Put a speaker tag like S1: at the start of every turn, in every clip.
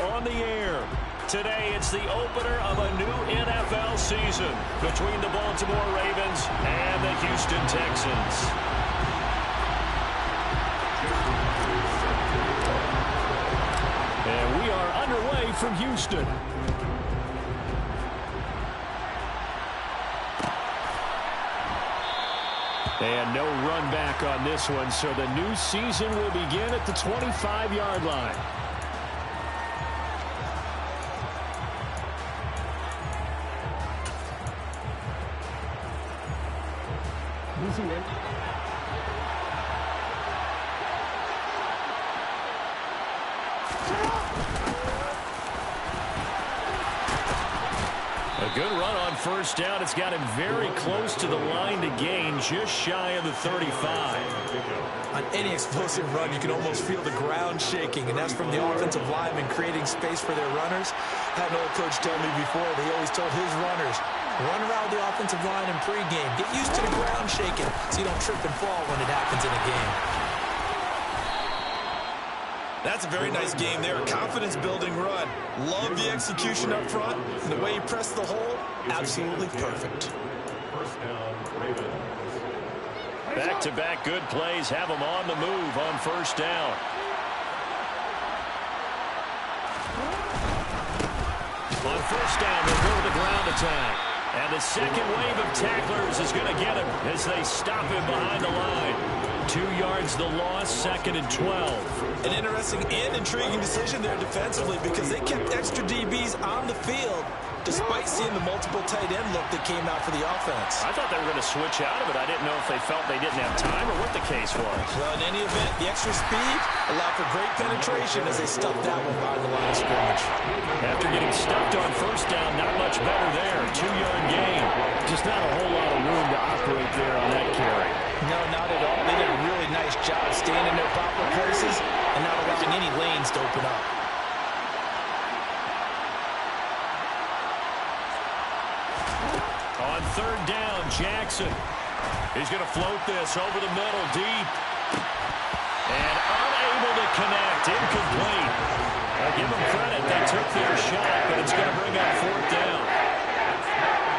S1: on the air. Today, it's the opener of a new NFL season between the Baltimore Ravens and the Houston Texans. And we are underway from Houston. And no run back on this one, so the new season will begin at the 25-yard line. A good run on first down. It's got him very close to the line to gain, just shy of the 35.
S2: On any explosive run, you can almost feel the ground shaking, and that's from the offensive linemen creating space for their runners. I had an old coach tell me before, they always told his runners, run around the offensive line in pregame. Get used to the ground shaking so you don't trip and fall when it happens in a game.
S3: That's a very nice game there. A confidence-building run. Love the execution up front. And the way he pressed the hole, absolutely perfect.
S1: Back-to-back good plays have him on the move on first down. On first down, they'll go to the ground attack. And the second wave of tacklers is going to get him as they stop him behind the line. 2 yards the loss, 2nd and 12.
S3: An interesting and intriguing decision there defensively because they kept extra DBs on the field despite seeing the multiple tight end look that came out for the offense.
S1: I thought they were going to switch out of it. I didn't know if they felt they didn't have time or what the case was.
S3: Well, in any event, the extra speed allowed for great penetration as they stuffed that one behind the line of scrimmage.
S1: After getting stuffed on first down, not much better there. 2-yard gain. Just not a whole lot of room to operate there on that carry.
S3: No, not at all. They did a really nice job staying in their proper places and not allowing any lanes to open up.
S1: On third down, Jackson. He's going to float this over the middle, deep. And unable to connect, incomplete. I give them credit, they took their shot, but it's going to bring up fourth down.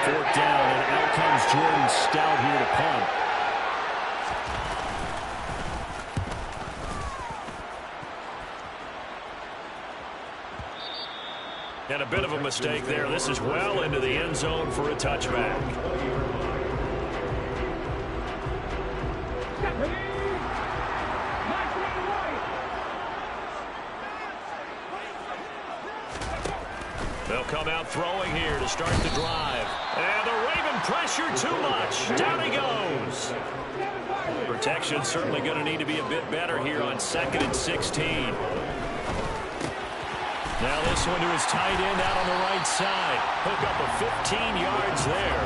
S1: Fourth down, and out comes Jordan Stout here to punt. And a bit of a mistake there. This is well into the end zone for a touchback. They'll come out throwing here to start the drive. And the Raven pressure too much. Down he goes. Protection certainly going to need to be a bit better here on 2nd and 16. Now this one to his tight end out on the right side. Hook up of 15 yards there.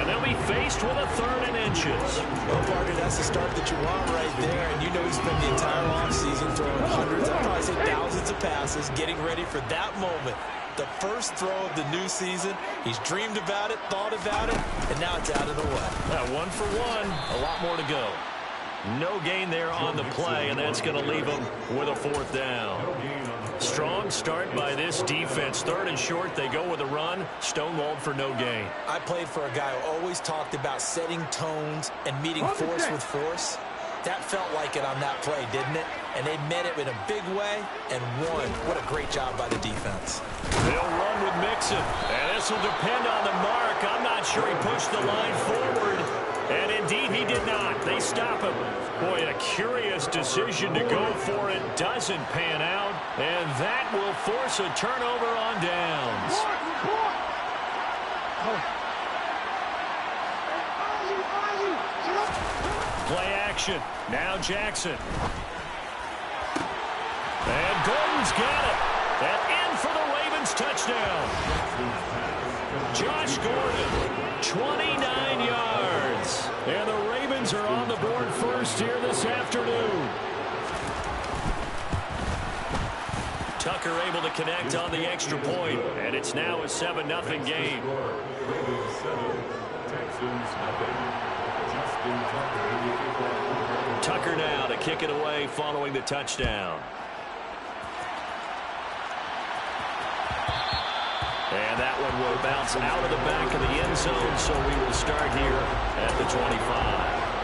S1: And they'll be faced with a 3rd and inches.
S3: Well, partner, that's the start that you want right there. And you know he spent the entire offseason throwing hundreds, I'd probably say thousands of passes, getting ready for that moment. The first throw of the new season. He's dreamed about it, thought about it, and now it's out of the way.
S1: 1 for 1. A lot more to go. No gain there on the play, and that's going to leave him with a 4th down. Strong start by this defense. 3rd and short, they go with a run. Stonewalled for no gain.
S3: I played for a guy who always talked about setting tones and meeting force with force. That felt like it on that play, didn't it? And they met it in a big way and won. What a great job by the defense.
S1: They'll run with Mixon, and this will depend on the mark. I'm not sure he pushed the line forward. And indeed, he did not. They stop him. Boy, a curious decision to go for it. Doesn't pan out. And that will force a turnover on downs. Play action. Now Jackson. And Gordon's got it. And in for the Ravens touchdown. Josh Gordon, 29 yards. And the Ravens are on the board first here this afternoon. Tucker able to connect on the extra point, and it's now a 7-0 game. Tucker now to kick it away following the touchdown. And that one will bounce out of the back of the end zone, so we will start here at the 25.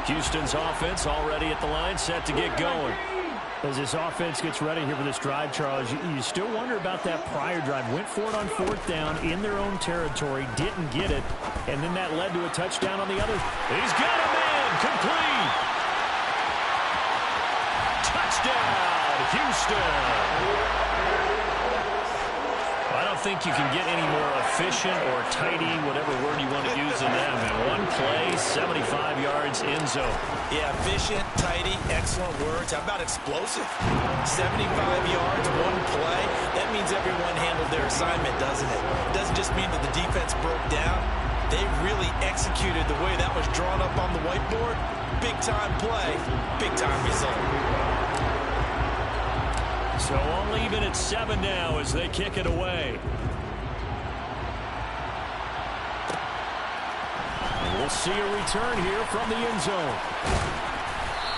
S1: Houston's offense already at the line, set to get going.
S4: As this offense gets ready here for this drive, Charles, you still wonder about that prior drive. Went for it on 4th down in their own territory, didn't get it, and then that led to a touchdown on the other.
S1: He's got a man, complete. Touchdown, Houston. I don't think you can get any more efficient or tidy, whatever word you want to use in that. Man, one play, 75 yards, end zone.
S3: Yeah, efficient, tidy, excellent words. How about explosive? 75 yards, one play. That means everyone handled their assignment, doesn't it? It doesn't just mean that the defense broke down. They really executed the way that was drawn up on the whiteboard. Big-time play, big-time result.
S1: So all even at 7 now as they kick it away. And we'll see a return here from the end zone.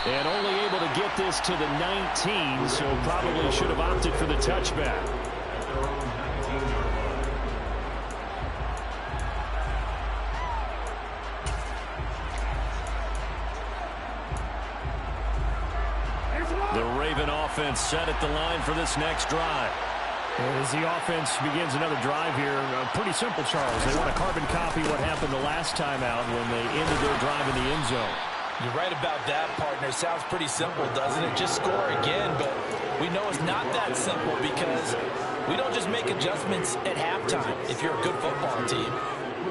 S1: And only able to get this to the 19, so probably should have opted for the touchback. The Raven offense set at the line for this next drive.
S4: As the offense begins another drive here, pretty simple, Charles. They want to carbon copy what happened the last time out when they ended their drive in the end zone.
S3: You're right about that, partner. Sounds pretty simple, doesn't it? Just score again, but we know it's not that simple because we don't just make adjustments at halftime if you're a good football team.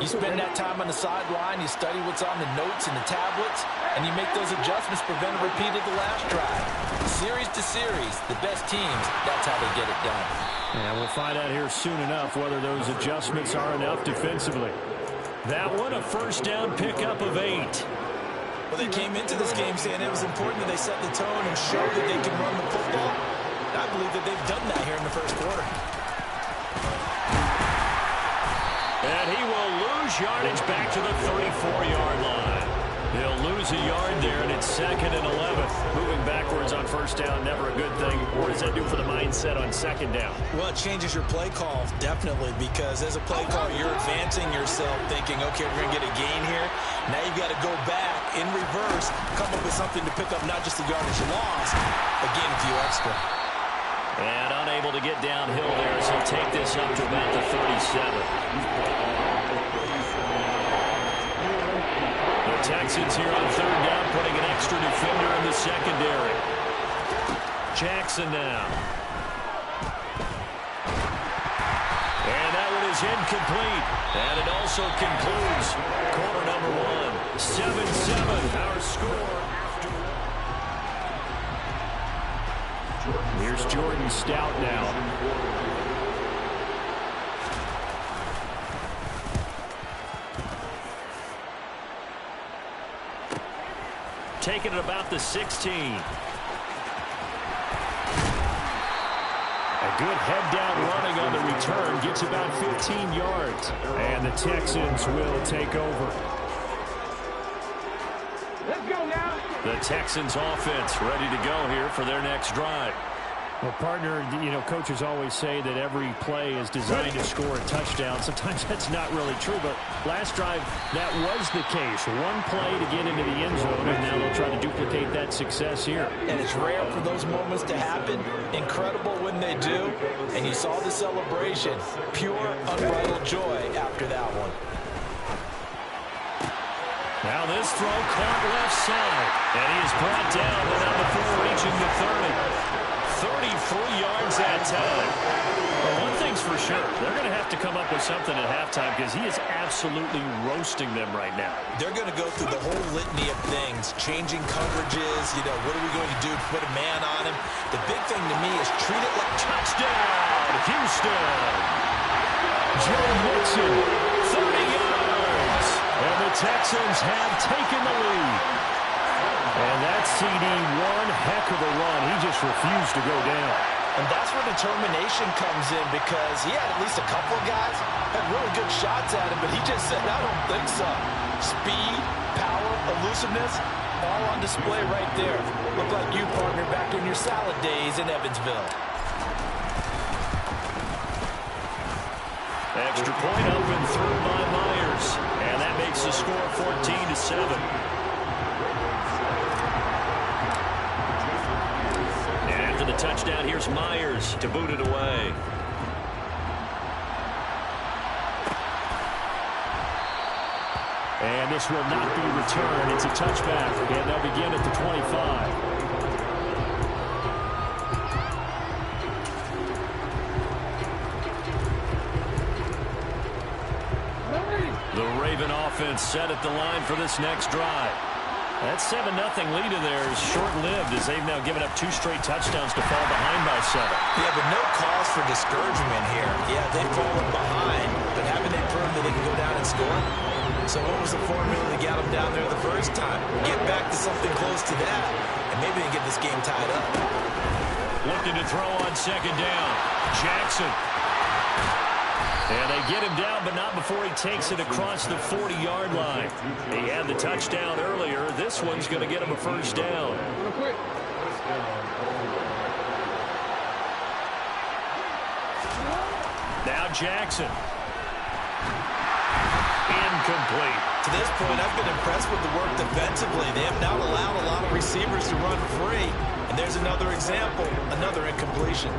S3: You spend that time on the sideline, you study what's on the notes and the tablets, and you make those adjustments, prevent a repeat of the last drive. Series to series, the best teams, that's how they get it done.
S4: And we'll find out here soon enough whether those adjustments are enough defensively.
S1: That one, a first down pickup of 8.
S3: Well, they came into this game saying it was important that they set the tone and show that they can run the football. I believe that they've done that here in the first quarter.
S1: And he will lose yardage back to the 34-yard line. He'll lose a yard there, and it's 2nd and 11. Moving backwards on first down, never a good thing. What does that do for the mindset on 2nd down?
S3: Well, it changes your play call, definitely, because as a play call, you're advancing yourself thinking, okay, we're going to get a gain here. Now you've got to go back in reverse, come up with something to pick up not just the yardage you lost, but gain a few extra.
S1: And unable to get downhill there, so he'll take this up to about the 37. The Texans here on 3rd down, putting an extra defender in the secondary. Jackson now. And that one is incomplete. And it also concludes quarter number 1. 7-7, our score.
S4: Here's Jordan Stout now.
S1: Taking it about the 16.
S4: A good head-down running on the return. Gets about 15 yards. And the Texans will take over.
S1: Let's go now. The Texans offense ready to go here for their next drive.
S4: Well, partner, you know, coaches always say that every play is designed to score a touchdown. Sometimes that's not really true, but last drive, that was the case. One play to get into the end zone, and now they'll try to duplicate that success here.
S3: And it's rare for those moments to happen. Incredible when they do. And you saw the celebration. Pure, unbridled joy after that one.
S1: Now this throw caught left side. And he is brought down without the 4, reaching the 30. 33 yards that time. Well, one thing's for sure. They're going to have to come up with something at halftime because he is absolutely roasting them right now.
S3: They're going to go through the whole litany of things, changing coverages, you know, what are we going to do to put a man on him? The big thing to me is treat it like
S1: touchdown, Houston. Joe Mixon, 30 yards. And the Texans have taken the lead. And that CD, one heck of a run. He just refused to go down.
S3: And that's where determination comes in because he had at least a couple of guys had really good shots at him, but he just said, I don't think so. Speed, power, elusiveness, all on display right there. Look like you, partner, back in your salad days in Evansville.
S1: Extra point up and through by Myers. And that makes the score 14-7. And after the touchdown, here's Myers to boot it away.
S4: And this will not be returned. It's a touchback, and they'll begin at the 25.
S1: The Raven offense set at the line for this next drive. That 7-0 lead of theirs short-lived as they've now given up 2 straight touchdowns to fall behind by 7.
S3: Yeah, but no cause for discouragement here. Yeah, they've fallen behind, but haven't they proven that they can go down and score? So what was the formula that got them down there the first time? Get back to something close to that, and maybe they can get this game tied up.
S1: Looking to throw on second down. Jackson. And they get him down, but not before he takes it across the 40-yard line. He had the touchdown earlier. This one's going to get him a first down. Now Jackson. Incomplete.
S3: To this point, I've been impressed with the work defensively. They have not allowed a lot of receivers to run free. And there's another example, another incompletion.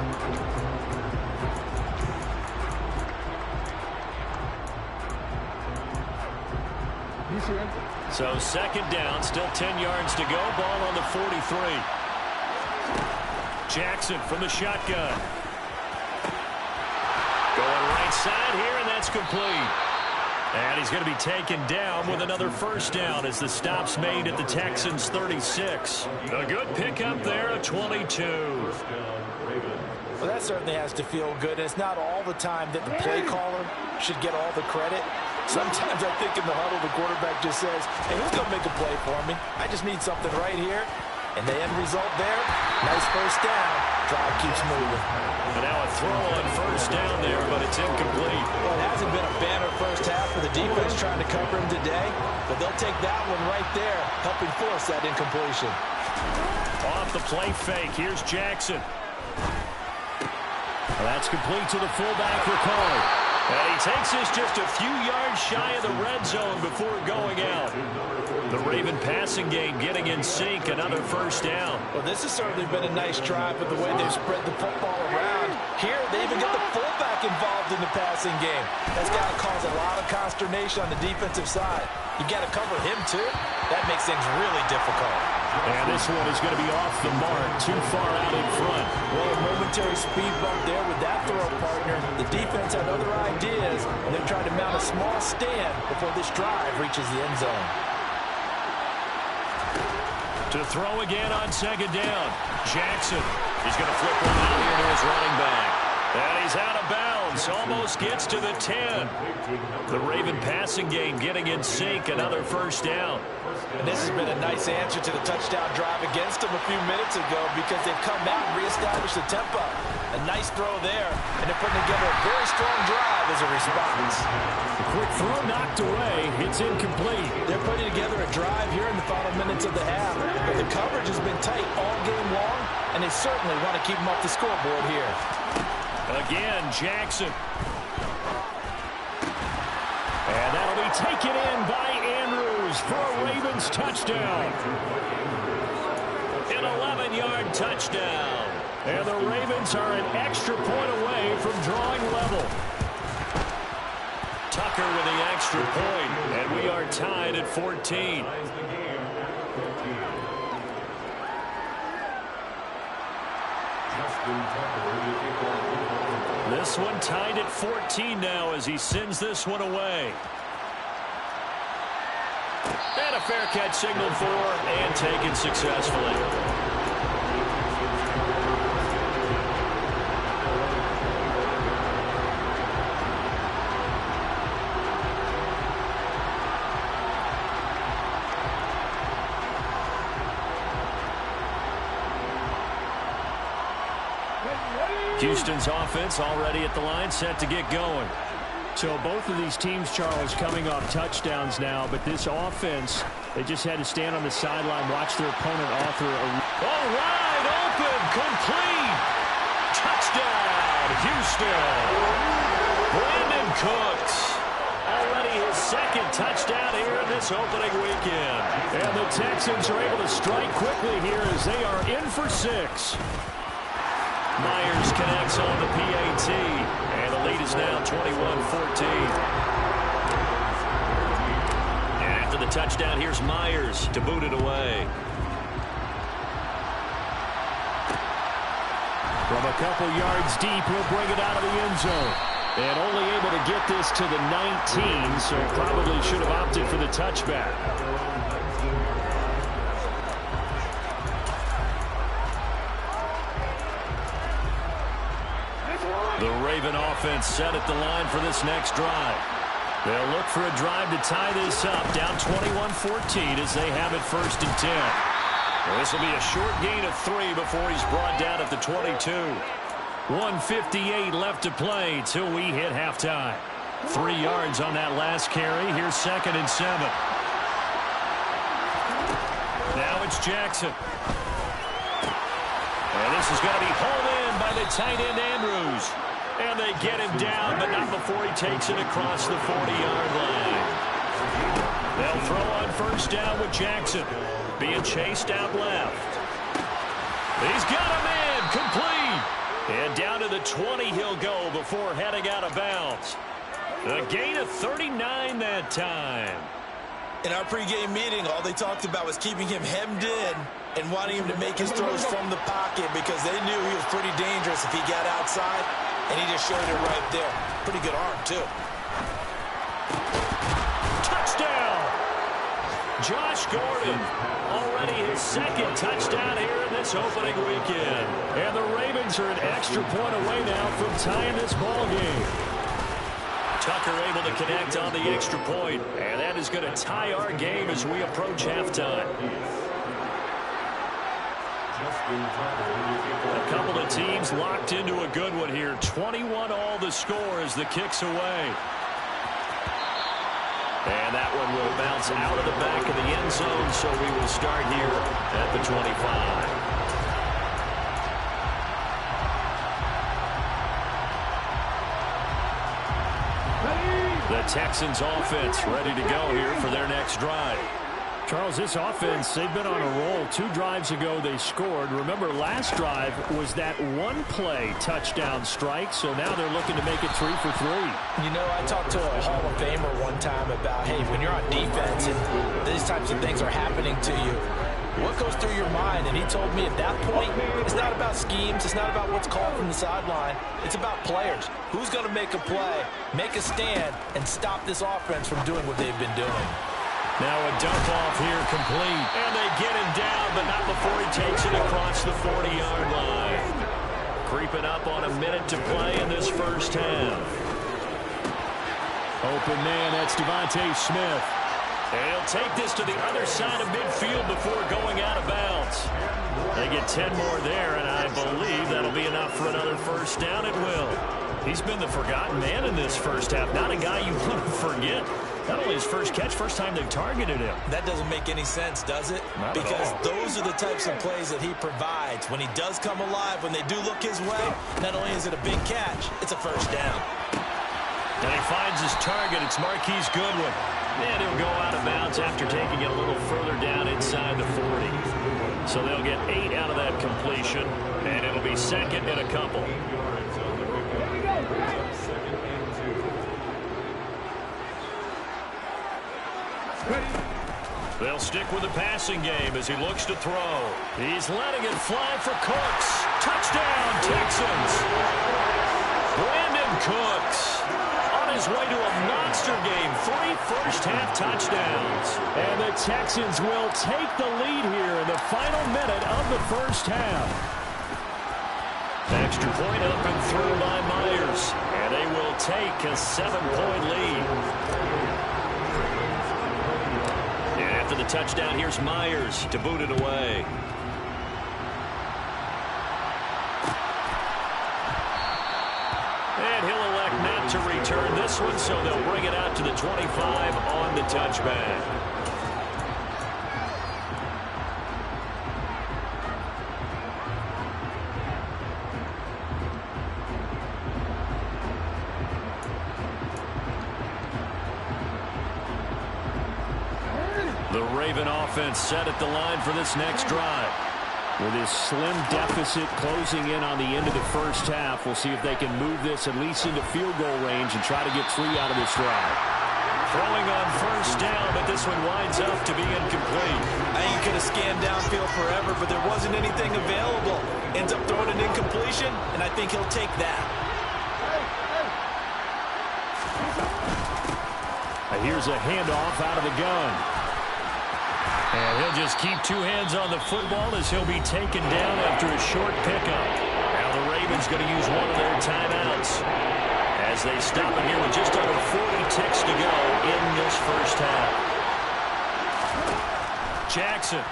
S1: So second down, still 10 yards to go. Ball on the 43. Jackson from the shotgun. Going right side here, and that's complete. And he's going to be taken down with another first down as the stop's made at the Texans' 36. A good pickup there, a 22.
S3: Well, that certainly has to feel good. It's not all the time that the play caller should get all the credit. Sometimes I think in the huddle, the quarterback just says, hey, who's going to make a play for me? I just need something right here. And the end result there, nice first down. Drive keeps moving.
S1: And now a throw on first down there, but it's incomplete.
S3: Well, it hasn't been a banner first half for the defense trying to cover him today, but they'll take that one right there, helping force that incompletion.
S1: Off the play fake, here's Jackson. Well, that's complete to the fullback, Ricard. And he takes this just a few yards shy of the red zone before going out. The Raven passing game getting in sync, another first down.
S3: Well, this has certainly been a nice drive with the way they've spread the football around. Here, they even get the fullback involved in the passing game. That's got to cause a lot of consternation on the defensive side. You got to cover him, too. That makes things really difficult.
S1: And this one is going to be off the mark, too far out in front.
S3: Well, a momentary speed bump there with that throw, partner. The defense had other ideas, and they're trying to mount a small stand before this drive reaches the end zone.
S1: To throw again on second down. Jackson. He's going to flip one out here to his running back. And he's out of bounds. Almost gets to the 10. The Raven passing game getting in sync. Another first down.
S3: And this has been a nice answer to the touchdown drive against them a few minutes ago because they've come out and reestablished the tempo. A nice throw there, and they're putting together a very strong drive as a response.
S4: The quick throw knocked away. It's incomplete.
S3: They're putting together a drive here in the final minutes of the half. But the coverage has been tight all game long, and they certainly want to keep them off the scoreboard here.
S1: Again, Jackson. And that'll be taken in by Andrews for a Ravens touchdown. An 11-yard touchdown. And the Ravens are an extra point away from drawing level. Tucker with the extra point, and we are tied at 14. This one tied at 14 now as he sends this one away. And a fair catch signaled for and taken successfully. Houston's offense already at the line, set to get going.
S4: So both of these teams, Charles, coming off touchdowns now, but this offense They just had to stand on the sideline, watch their opponent author a...
S1: Oh, wide open, complete. Touchdown, Houston. Brandon Cooks. Already his second touchdown here in this opening weekend.
S4: And the Texans are able to strike quickly here as they are in for 6.
S1: Myers connects on the PAT. And the lead is now 21-14. And after the touchdown, here's Myers to boot it away.
S4: From a couple yards deep, he'll bring it out of the end zone. And only able to get this to the 19, so probably should have opted for the touchback.
S1: The Raven offense set at the line for this next drive. They'll look for a drive to tie this up, down 21-14 as they have it 1st and 10. Well, this will be a short gain of 3 before he's brought down at the 22. 1:58 left to play till we hit halftime. 3 yards on that last carry. Here's 2nd and 7. Now it's Jackson. And this is going to be hauled in by the tight end Andrews. And they get him down, but not before he takes it across the 40-yard line. They'll throw on 1st down with Jackson. Being chased out left. He's got him in. Complete. And down to the 20 he'll go before heading out of bounds. A gain of 39 that time.
S3: In our pregame meeting, all they talked about was keeping him hemmed in and wanting him to make his throws from the pocket because they knew he was pretty dangerous if he got outside, and he just showed it right there. Pretty good arm, too.
S1: Touchdown! Josh Gordon, already his 2nd touchdown here in this opening weekend.
S4: And the Ravens are an extra point away now from tying this ball game.
S1: Tucker able to connect on the extra point, and that is going to tie our game as we approach halftime. A couple of teams locked into a good one here. 21-all the score as the kick's away. And that one will bounce out of the back of the end zone, so we will start here at the 25. The Texans offense ready to go here for their next drive.
S4: Charles, this offense, they've been on a roll. 2 drives ago, they scored. Remember, last drive was that one-play touchdown strike, so now they're looking to make it 3 for 3.
S3: You know, I talked to a Hall of Famer one time about, hey, when you're on defense and these types of things are happening to you, what goes through your mind? And he told me at that point, it's not about schemes. It's not about what's called from the sideline. It's about players. Who's going to make a play, make a stand, and stop this offense from doing what they've been doing?
S1: Now a dump off here complete. And they get him down, but not before he takes it across the 40-yard line. Creeping up on a minute to play in this first half.
S4: Open man, that's Devontae Smith.
S1: And he'll take this to the other side of midfield before going out of bounds. They get 10 more there, and I believe that'll be enough for another first down. It will. He's been the forgotten man in this first half. Not a guy you want to forget. Not only his first catch, first time they've targeted him.
S3: That doesn't make any sense, does it? Because those are the types of plays that he provides. When he does come alive, when they do look his way, not only is it a big catch, it's a first down.
S1: And he finds his target. It's Marquise Goodwin. And he'll go out of bounds after taking it a little further down inside the 40. So they'll get 8 out of that completion, and it'll be 2nd and a couple. They'll stick with the passing game as he looks to throw. He's letting it fly for Cooks. Touchdown, Texans. Brandon Cooks on his way to a monster game. 3 first-half touchdowns.
S4: And the Texans will take the lead here in the final minute of the first half.
S1: Extra point up and through by Myers. And they will take a 7-point lead. After the touchdown, here's Myers to boot it away. And he'll elect not to return this one, so they'll bring it out to the 25 on the touchback. The Raven offense set at the line for this next drive.
S4: With this slim deficit closing in on the end of the first half, we'll see if they can move this at least into field goal range and try to get 3 out of this drive.
S1: Throwing on first down, but this one winds up to be incomplete.
S3: I think he could have scanned downfield forever, but there wasn't anything available. Ends up throwing an incompletion, and I think he'll take that.
S4: Here's a handoff out of the gun.
S1: And he'll just keep 2 hands on the football as he'll be taken down after a short pickup. Now the Ravens going to use one of their timeouts as they stop it here with just under 40 ticks to go in this first half. Jackson.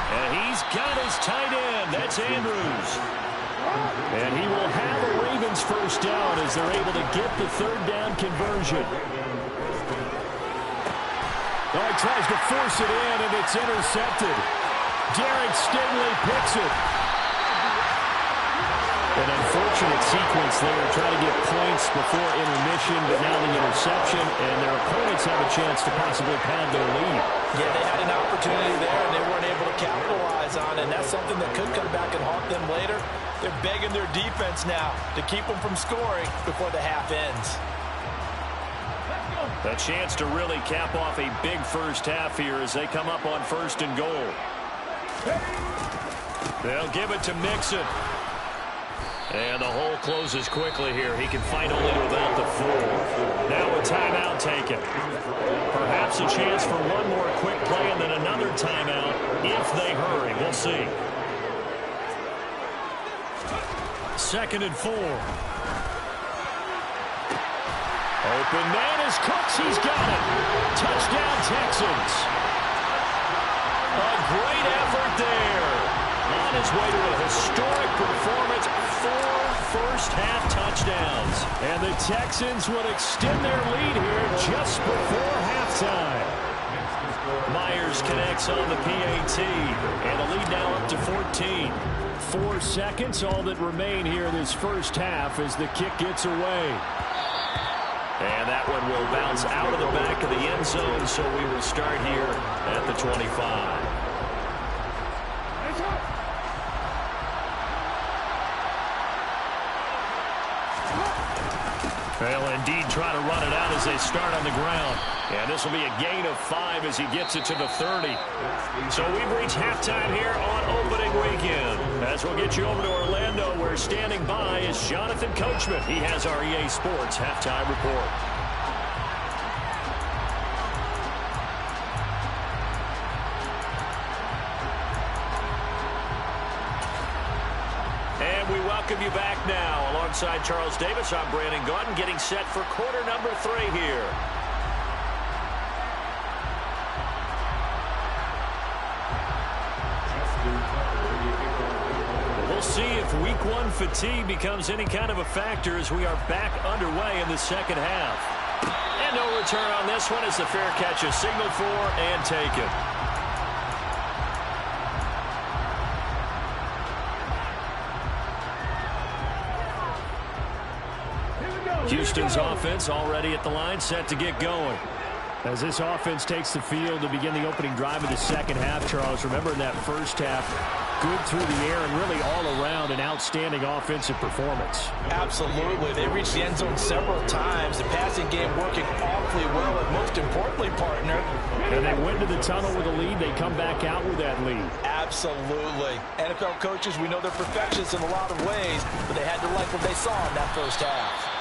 S1: And he's got his tight end. That's Andrews.
S4: And he will have a Ravens first down as they're able to get the 3rd down conversion. Oh, he tries to force it in, and it's intercepted. Derek Stingley picks it. An unfortunate sequence there, trying to get points before intermission, but now the interception, and their opponents have a chance to possibly pad their lead.
S3: Yeah, they had an opportunity there, and they weren't able to capitalize on it, and that's something that could come back and haunt them later. They're begging their defense now to keep them from scoring before the half ends.
S1: A chance to really cap off a big first half here as they come up on 1st and goal. They'll give it to Mixon. And the hole closes quickly here. He can fight only to about the 4. Now a timeout taken. Perhaps a chance for one more quick play and then another timeout if they hurry. We'll see. 2nd and 4. Open man is Cooks. He's got it. Touchdown, Texans. A great effort there. On his way to a historic performance, 4 first-half touchdowns.
S4: And the Texans would extend their lead here just before halftime.
S1: Myers connects on the PAT, and the lead now up to 14.
S4: 4 seconds, all that remain here this first half as the kick gets away.
S1: And that one will bounce out of the back of the end zone, so we will start here at the 25. They'll indeed try to run it out as they start on the ground. And this will be a gain of 5 as he gets it to the 30. So we've reached halftime here on opening weekend. As we'll get you over to Orlando, where standing by is Jonathan Coachman. He has our EA Sports halftime report. Welcome you back now. Alongside Charles Davis, I'm Brandon Gaudin, getting set for quarter number 3 here. We'll see if week 1 fatigue becomes any kind of a factor as we are back underway in the second half. And no return on this one as the fair catch is signaled for and taken. Houston's offense already at the line, set to get going.
S4: As this offense takes the field to begin the opening drive of the second half, Charles, remember in that first half, good through the air and really all around an outstanding offensive performance.
S3: Absolutely. They reached the end zone several times. The passing game working awfully well, and most importantly, partner.
S4: And they went to the tunnel with a lead. They come back out with that lead.
S3: Absolutely. NFL coaches, we know they're perfectionists in a lot of ways, but they had to like what they saw in that first half.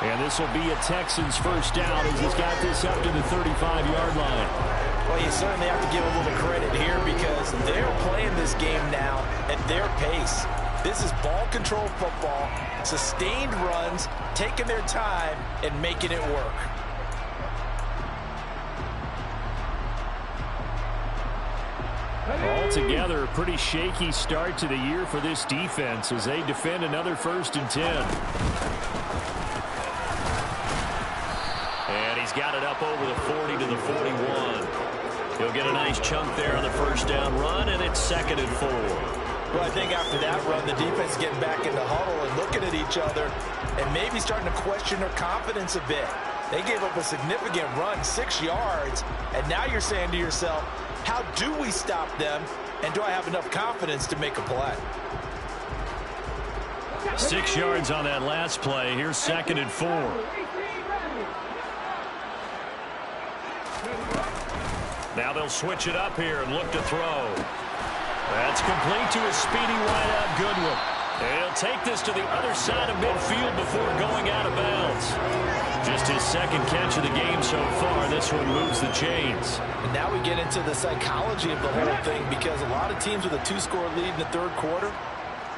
S4: And this will be a Texans first down as he's got this up to the 35-yard line.
S3: Well, you certainly have to give a little credit here because they're playing this game now at their pace. This is ball control football, sustained runs, taking their time, and making it work.
S4: Altogether, a pretty shaky start to the year for this defense as they defend another 1st and 10.
S1: And he's got it up over the 40 to the 41. He'll get a nice chunk there on the first down run, and it's 2nd and 4.
S3: Well, I think after that run, the defense is getting back in the huddle and looking at each other and maybe starting to question their confidence a bit. They gave up a significant run, 6 yards, and now you're saying to yourself, how do we stop them, and do I have enough confidence to make a play?
S1: 6 yards on that last play. Here's 2nd and 4. Now they'll switch it up here and look to throw. That's complete to his speedy wideout, Goodwin. And he'll take this to the other side of midfield before going out of bounds. Just his 2nd catch of the game so far. This one moves the chains.
S3: And now we get into the psychology of the whole thing, because a lot of teams with a 2-score lead in the 3rd quarter,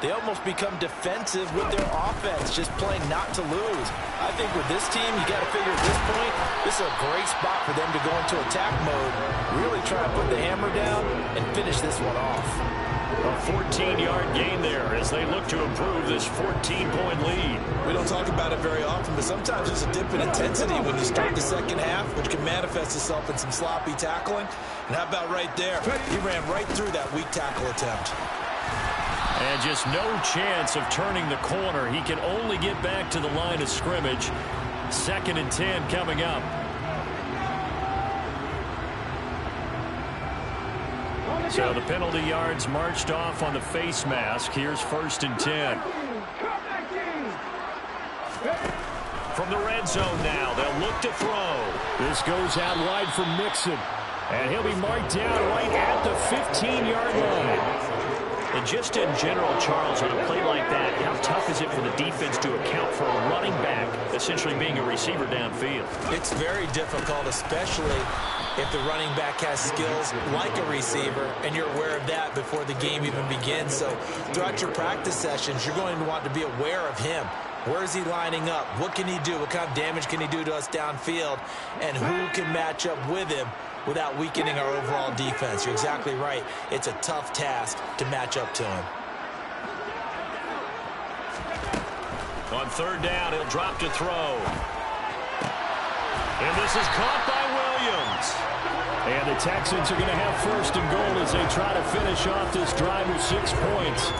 S3: they almost become defensive with their offense, just playing not to lose. I think with this team, you got to figure at this point, this is a great spot for them to go into attack mode, really try to put the hammer down and finish this one off.
S1: A 14-yard gain there as they look to improve this 14-point lead.
S3: We don't talk about it very often, but sometimes there's a dip in intensity when you start the 2nd half, which can manifest itself in some sloppy tackling. And how about right there? He ran right through that weak tackle attempt.
S1: And just no chance of turning the corner. He can only get back to the line of scrimmage. 2nd and 10 coming up. So the penalty yards marched off on the face mask. Here's 1st and 10. From the red zone now, they'll look to throw.
S4: This goes out wide for Mixon. And he'll be marked down right at the 15-yard line.
S1: And just in general, Charles, on a play like that, how tough is it for the defense to account for a running back essentially being a receiver downfield?
S3: It's very difficult, especially if the running back has skills like a receiver, and you're aware of that before the game even begins. So throughout your practice sessions, you're going to want to be aware of him. Where is he lining up? What can he do? What kind of damage can he do to us downfield? And who can match up with him without weakening our overall defense? You're exactly right. It's a tough task to match up to him.
S1: On 3rd down, he'll drop to throw. And this is caught by Williams.
S4: And the Texans are going to have 1st and goal as they try to finish off this drive with 6 points.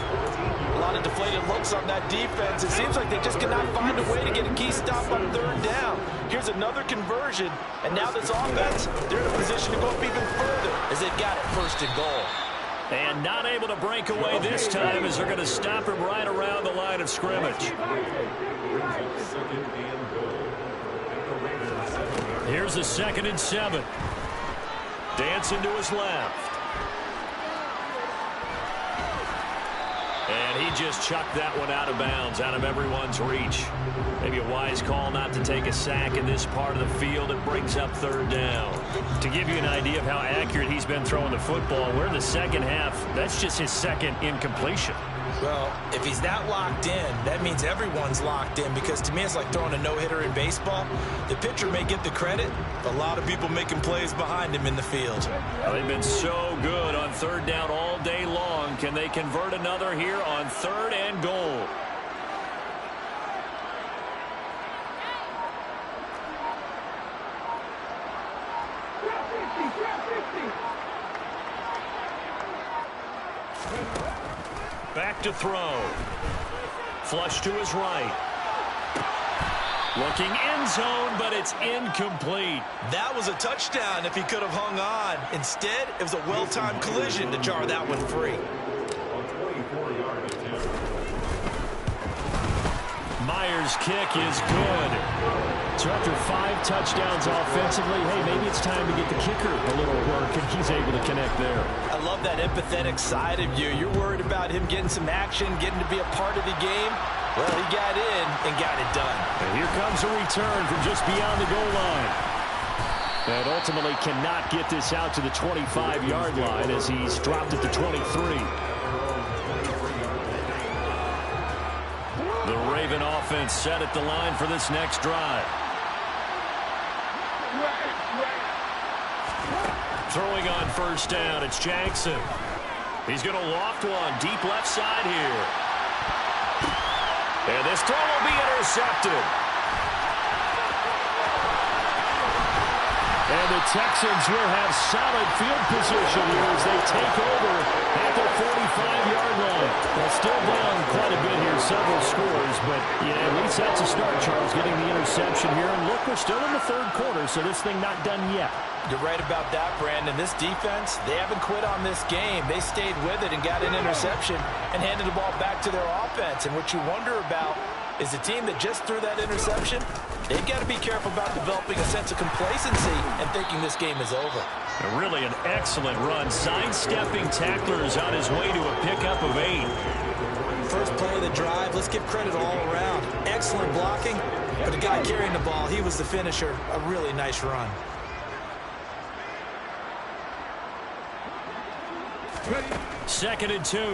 S3: A lot of deflated looks on that defense. It seems like they just cannot find a way to get a key stop on 3rd down. Here's another conversion, and now this offense, they're in a position to go up even further as they've got it 1st and goal.
S1: And not able to break away this time as they're going to stop him right around the line of scrimmage. Here's the 2nd and 7. Dancing to his left. And he just chucked that one out of bounds, out of everyone's reach. Maybe a wise call not to take a sack in this part of the field. It brings up 3rd down.
S4: To give you an idea of how accurate he's been throwing the football, we're in the 2nd half. That's just his 2nd incompletion.
S3: Well, if he's that locked in, that means everyone's locked in, because to me it's like throwing a no-hitter in baseball. The pitcher may get the credit, but a lot of people making plays behind him in the field.
S1: Well, they've been so good on 3rd down all day long. Can they convert another here on 3rd and goal? Back to throw. Flush to his right. Looking end zone, but it's incomplete.
S3: That was a touchdown if he could have hung on. Instead, it was a well-timed collision to jar that one free.
S4: Myers' kick is good. So after 5 touchdowns offensively, hey, maybe it's time to get the kicker a little work, and he's able to connect there.
S3: I love that empathetic side of you. You're worried about him getting some action, getting to be a part of the game. Well, he got in and got it done.
S4: And here comes a return from just beyond the goal line. And ultimately cannot get this out to the 25-yard line as he's dropped at the 23.
S1: The Raven offense set at the line for this next drive. Throwing on 1st down, it's Jackson. He's going to loft one deep left side here. And this throw will be intercepted.
S4: And the Texans will have solid field position here as they take over at the 45-yard line. They're still down quite a bit here, several scores, but yeah, at least that's a start, Charles, getting the interception here. And look, we're still in the third quarter, so this thing not done yet.
S3: You're right about that, Brandon. This defense, they haven't quit on this game. They stayed with it and got an interception and handed the ball back to their offense. And what you wonder about is the team that just threw that interception, they've got to be careful about developing a sense of complacency and thinking this game is over.
S1: Really an excellent run. Sidestepping tacklers on his way to a pickup of 8.
S3: First play of the drive, let's give credit all around. Excellent blocking, but the guy carrying the ball, he was the finisher. A really nice run.
S1: Second and 2. Oh,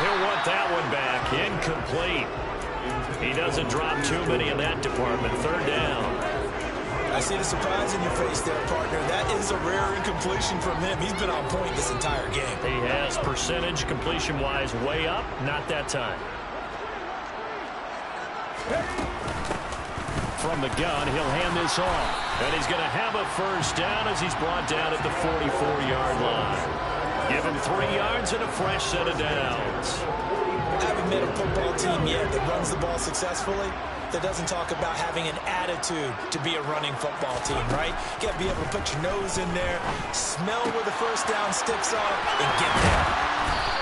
S1: he'll want that one back. Incomplete. He doesn't drop too many in that department. Third down.
S3: I see the surprise in your face there, partner. That is a rare incompletion from him. He's been on point this entire game.
S4: He has percentage completion-wise way up. Not that time. From the gun, he'll hand this off. And he's going to have a first down as he's brought down at the 44-yard line. Give him 3 yards and a fresh set of downs.
S3: I haven't met a football team yet that runs the ball successfully that doesn't talk about having an attitude to be a running football team, right? You got to be able to put your nose in there, smell where the first down sticks are, and get there.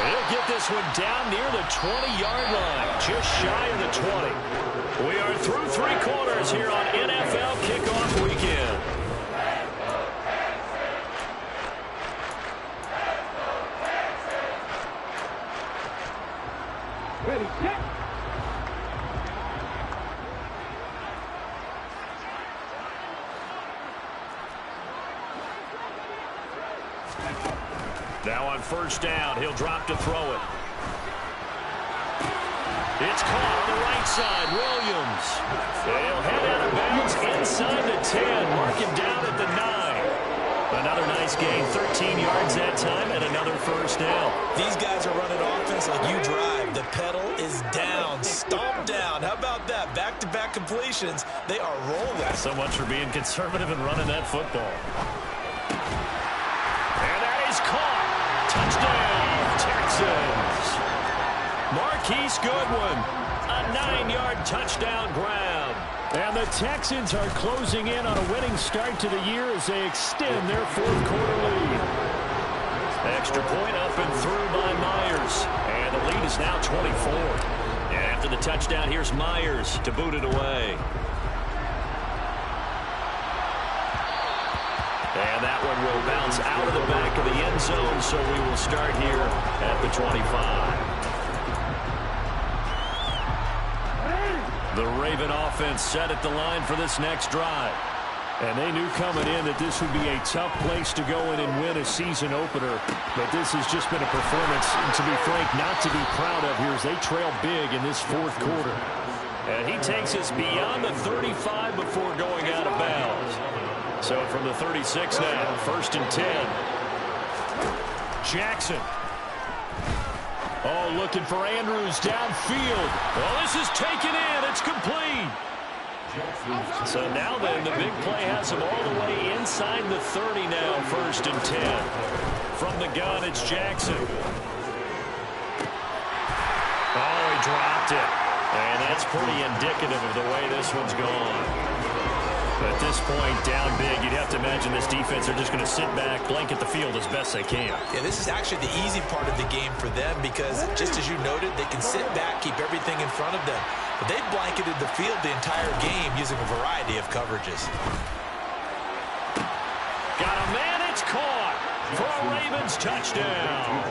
S1: He'll get this one down near the 20-yard line, just shy of the 20. We are through 3 quarters here on NFL Kickoff Weekend.
S5: Ready, set.
S1: Now on first down, he'll drop to throw it. It's caught on the right side. Williams. They'll head out of bounds inside the 10. Mark him down at the 9. Another nice gain. 13 yards that time and another first down.
S3: These guys are running offense like you drive. The pedal is down. Stomp down. How about that? Back-to-back completions. They are rolling.
S1: So much for being conservative and running that football. And that is caught. Touchdown, Texans. Marquise Goodwin, a 9-yard touchdown grab.
S4: And the Texans are closing in on a winning start to the year as they extend their fourth quarter lead.
S1: Extra point up and through by Myers. And the lead is now 24. And after the touchdown, here's Myers to boot it away. And that one will bounce out of the back of the end zone, so we will start here at the 25. The Raven offense set at the line for this next drive.
S4: And they knew coming in that this would be a tough place to go in and win a season opener. But this has just been a performance, to be frank, not to be proud of here as they trail big in this fourth quarter.
S1: And he takes us beyond the 35 before going out of bounds. So from the 36 now, first and 10. Jackson.
S4: Oh, looking for Andrews downfield.
S1: Well, this is taken in. It's complete. So now then, the big play has him all the way inside the 30 now, first and 10. From the gun, it's Jackson. Oh, he dropped it. And that's pretty indicative of the way this one's gone. At this point, down big, you'd have to imagine this defense are just going to sit back, blanket the field as best they can.
S3: Yeah, this is actually the easy part of the game for them because, just as you noted, they can sit back, keep everything in front of them. But they've blanketed the field the entire game using a variety of coverages.
S1: Got a man, it's caught for a Ravens touchdown.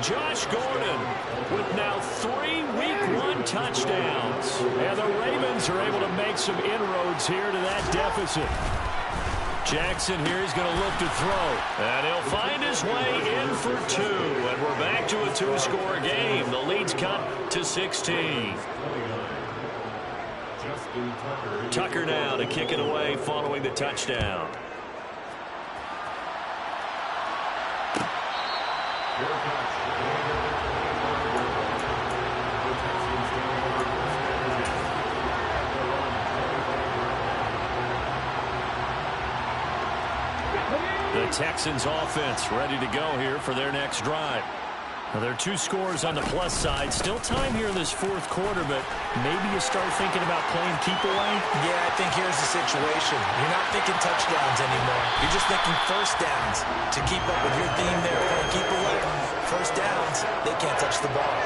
S1: Josh Gordon with now 3 Week 1 touchdowns. And the Ravens are able to make some inroads here to that deficit. Jackson here is going to look to throw. And he'll find his way in for 2. And we're back to a 2-score game. The lead's cut to 16. Tucker now to kick it away following the touchdown. The Texans offense ready to go here for their next drive.
S4: Well, there are two scores on the plus side. Still time here in this fourth quarter, but maybe you start thinking about playing keep away?
S2: Yeah, I think here's the situation. You're not thinking touchdowns anymore. You're just thinking first downs. To keep up with your theme there, playing keep away, first downs, they can't touch the ball.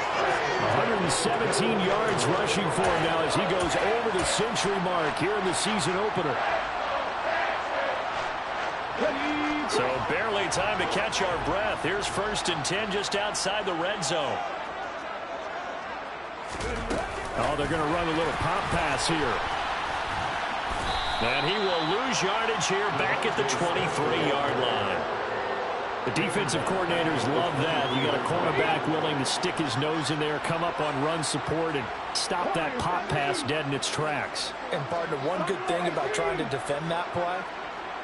S4: 117 yards rushing for him now as he goes over the century mark here in the season opener. So barely time to catch our breath. Here's 1st and 10 just outside the red zone. Oh, they're going to run a little pop pass here. And he will lose yardage here back at the 23-yard line. The defensive coordinators love that. You got a cornerback willing to stick his nose in there, come up on run support, and stop that pop pass dead in its tracks.
S2: And, partner, one good thing about trying to defend that play,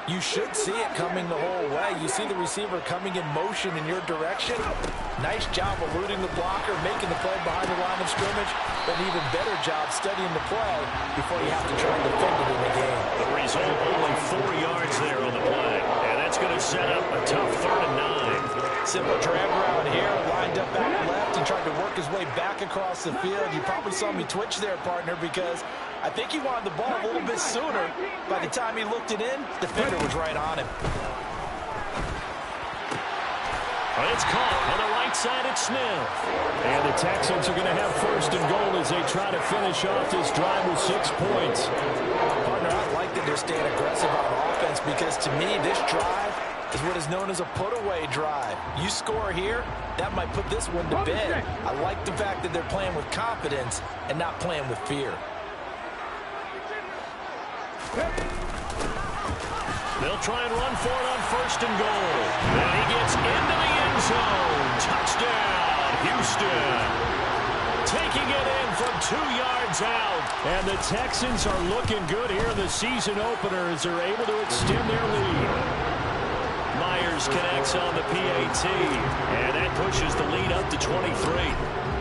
S2: you should see it coming the whole way. You see the receiver coming in motion in your direction. Nice job eluding the blocker, making the play behind the line of scrimmage, but an even better job studying the play before you have to try and defend it in the game.
S4: The result, only 4 yards there on the play. And that's going to set up a tough 3rd and 9.
S2: Simple drag route here, lined up back left and tried to work his way back across the field. You probably saw me twitch there, partner, because I think he wanted the ball a little bit sooner. By the time he looked it in, the defender was right on him.
S4: It's caught on the right side at Smith. And the Texans are going to have 1st and goal as they try to finish off this drive with 6 points.
S2: Partner, I like that they're staying aggressive on offense because to me, this drive is what is known as a put-away drive. You score here, that might put this one to bed. I like the fact that they're playing with confidence and not playing with fear.
S4: They'll try and run for it on 1st and goal. And he gets into the end zone. Touchdown, Houston. Taking it in from 2 yards out. And the Texans are looking good here in the season opener as they're able to extend their lead. Myers connects on the PAT. And that pushes the lead up to 23.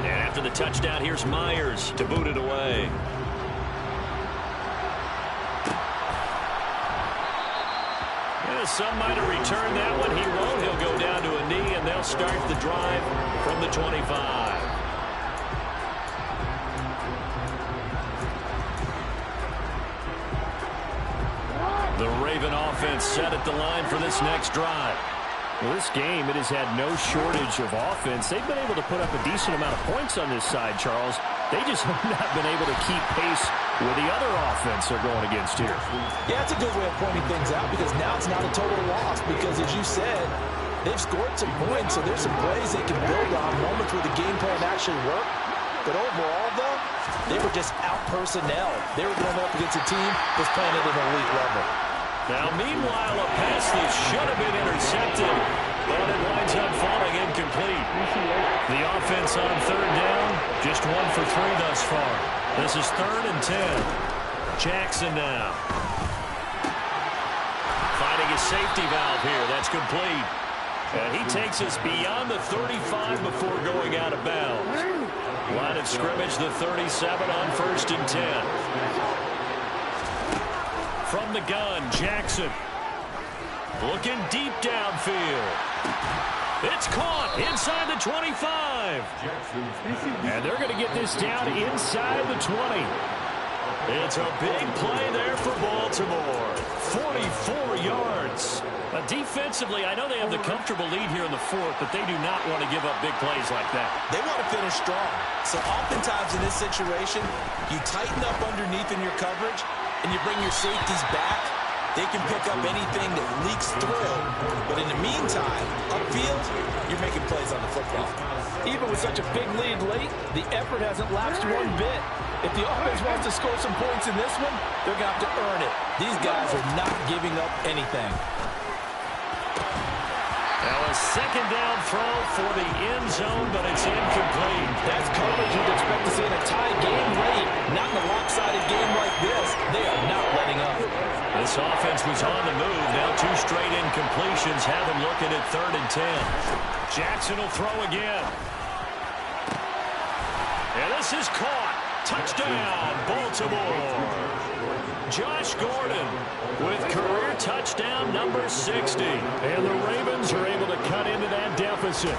S4: And after the touchdown, here's Myers to boot it away. Some might have returned that one. He won't. He'll go down to a knee, and they'll start the drive from the 25. The Raven offense set at the line for this next drive. Well, this game, it has had no shortage of offense. They've been able to put up a decent amount of points on this side, Charles. They just have not been able to keep pace with the other offense they're going against here.
S2: Yeah, it's a good way of pointing things out because now it's not a total loss because, as you said, they've scored some points, so there's some plays they can build on, moments where the game plan actually worked. But overall, though, they were just out-personnel. They were going up against a team that's playing at an elite level.
S4: Now, meanwhile, a pass that should have been intercepted, but it winds up falling incomplete. The offense on 3rd down, just 1 for 3 thus far. This is 3rd and 10. Jackson now. Finding a safety valve here. That's complete. And he takes us beyond the 35 before going out of bounds. Line of scrimmage, the 37 on 1st and 10. From the gun, Jackson. Looking deep downfield. It's caught inside the 25. And they're going to get this down inside the 20. It's a big play there for Baltimore. 44 yards. Defensively, I know they have the comfortable lead here in the 4th, but they do not want to give up big plays like that.
S2: They want to finish strong. So oftentimes in this situation, you tighten up underneath in your coverage, and you bring your safeties back. They can pick up anything that leaks through. But in the meantime, upfield, you're making plays on the football. Even with such a big lead late, the effort hasn't lapsed one bit. If the offense wants to score some points in this one, they're going to have to earn it. These guys are not giving up anything.
S4: Now a 2nd down throw for the end zone, but it's incomplete.
S2: That's coverage you'd expect to see in a tie game late. Not in a lopsided game like this. They are not letting up.
S4: This offense was on the move. Now 2 straight incompletions have them looking at 3rd and 10. Jackson will throw again. And this is caught. Touchdown, Baltimore. Josh Gordon with career touchdown number 60. And the Ravens are able to cut into that deficit.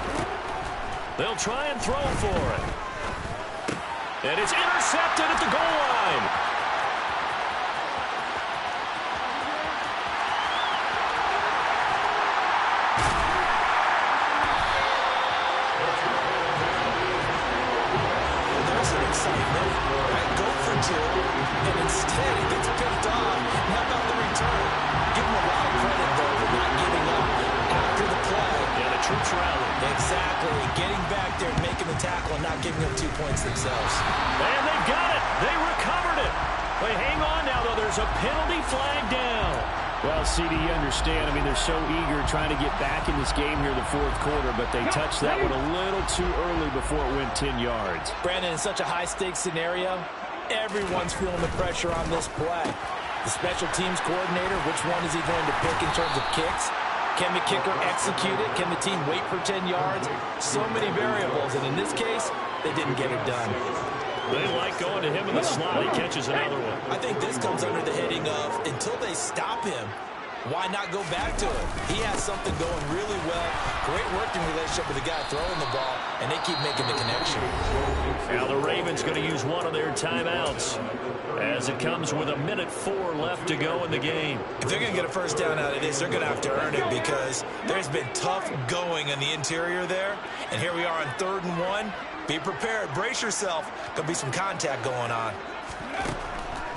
S1: They'll try and throw for it. And it's intercepted at the goal line.
S3: There's some excitement. Right? Go for two. And instead it gets picked off. How about the return? Give him a lot of credit, though, for not giving up after the play.
S1: Yeah, the troops rally.
S3: Exactly. Getting back there and making the tackle and not giving up 2 points themselves.
S1: And they got it. They recovered it. They hang on now, though. There's a penalty flag down.
S4: Well, CD, you understand. I mean, they're so eager trying to get back in this game here in the fourth quarter, but they touched that one a little too early before it went 10 yards.
S3: Brandon, in such a high-stakes scenario, everyone's feeling the pressure on this play. The special teams coordinator, which one is he going to pick in terms of kicks? Can the kicker execute it? Can the team wait for 10 yards? So many variables, and in this case, they didn't get it done.
S1: They like going to him in the slot. He catches another one.
S3: I think this comes under the heading of, until they stop him, why not go back to it? He has something going really well. Great working relationship with the guy throwing the ball, and they keep making the connection.
S1: Now the Ravens going to use one of their timeouts as it comes with 1:04 left to go in the game.
S3: If they're going to get a first down out of this, they're going to have to earn it because there's been tough going in the interior there. And here we are on 3rd and 1. Be prepared. Brace yourself. Going to be some contact going on.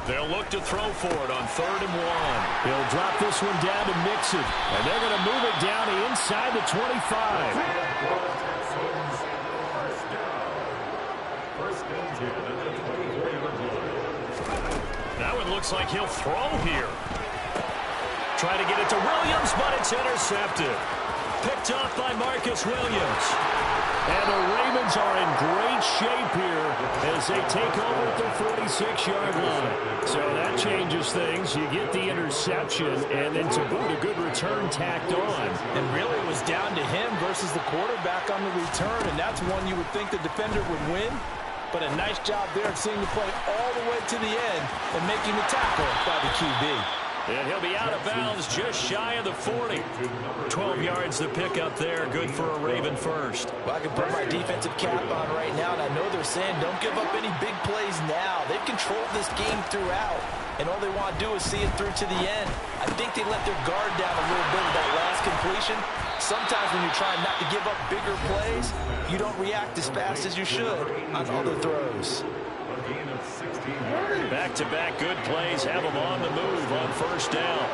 S1: They'll look to throw for it on 3rd and 1.
S4: He'll drop this one down to Mixon, and they're going to move it down to inside the 25.
S1: Now it looks like he'll throw here. Try to get it to Williams, but it's intercepted. Picked off by Marcus Williams.
S4: And the Ravens are in great shape here as they take over at their 46-yard line. So that changes things. You get the interception, and then to boot, a good return tacked on.
S3: And really it was down to him versus the quarterback on the return, and that's one you would think the defender would win. But a nice job there of seeing the play all the way to the end and making the tackle by the QB.
S1: And he'll be out of bounds just shy of the 40. 12 yards to pick up there. Good for a Raven first.
S3: Well, I can put my defensive cap on right now, and I know they're saying don't give up any big plays now. They've controlled this game throughout, and all they want to do is see it through to the end. I think they let their guard down a little bit with that last completion. Sometimes when you're trying not to give up bigger plays, you don't react as fast as you should on other throws.
S1: Back-to-back good plays have them on the move on 1st down.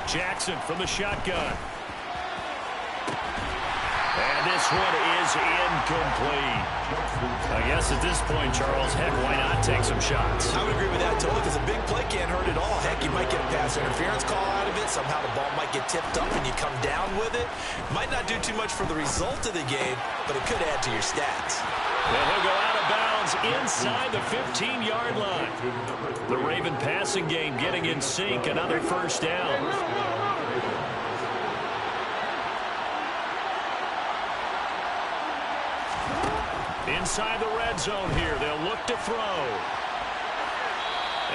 S1: Jackson from the shotgun. And this one is incomplete. I guess at this point, Charles, heck, why not take some shots?
S3: I would agree with that totally, because a big play can't hurt at all. Heck, you might get a pass interference call out of it. Somehow the ball might get tipped up and you come down with it. Might not do too much for the result of the game, but it could add to your stats.
S1: And he'll go out of bounds inside the 15-yard line. The Raven passing game getting in sync. Another 1st down. Inside the red zone here. They'll look to throw.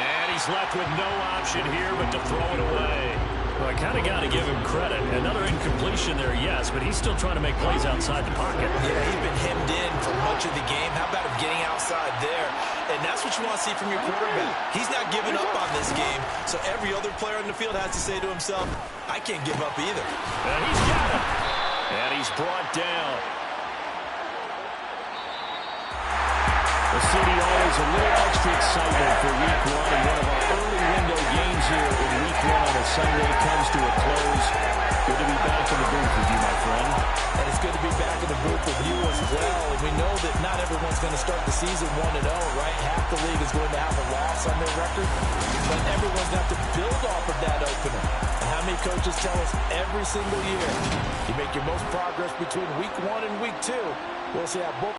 S1: And he's left with no option here but to throw it away. Well, I kind of got to give him credit. Another incompletion there, yes, but he's still trying to make plays outside the pocket.
S3: Yeah, he's been hemmed in for much of the game. How about him getting outside there? And that's what you want to see from your quarterback. He's not giving up on this game, so every other player in the field has to say to himself, I can't give up either.
S1: And he's got it. And he's brought down.
S4: The city always a little extra excitement for week 1, and one of our early window games here in week 1 on a Sunday comes to a close. Good to be back in the booth with you, my friend.
S3: And it's good to be back in the booth with you as well. And we know that not everyone's going to start the season 1-0, right? Half the league is going to have a loss on their record. But everyone's going to have to build off of that opener. And how many coaches tell us every single year, you make your most progress between week 1 and week 2. We'll see how both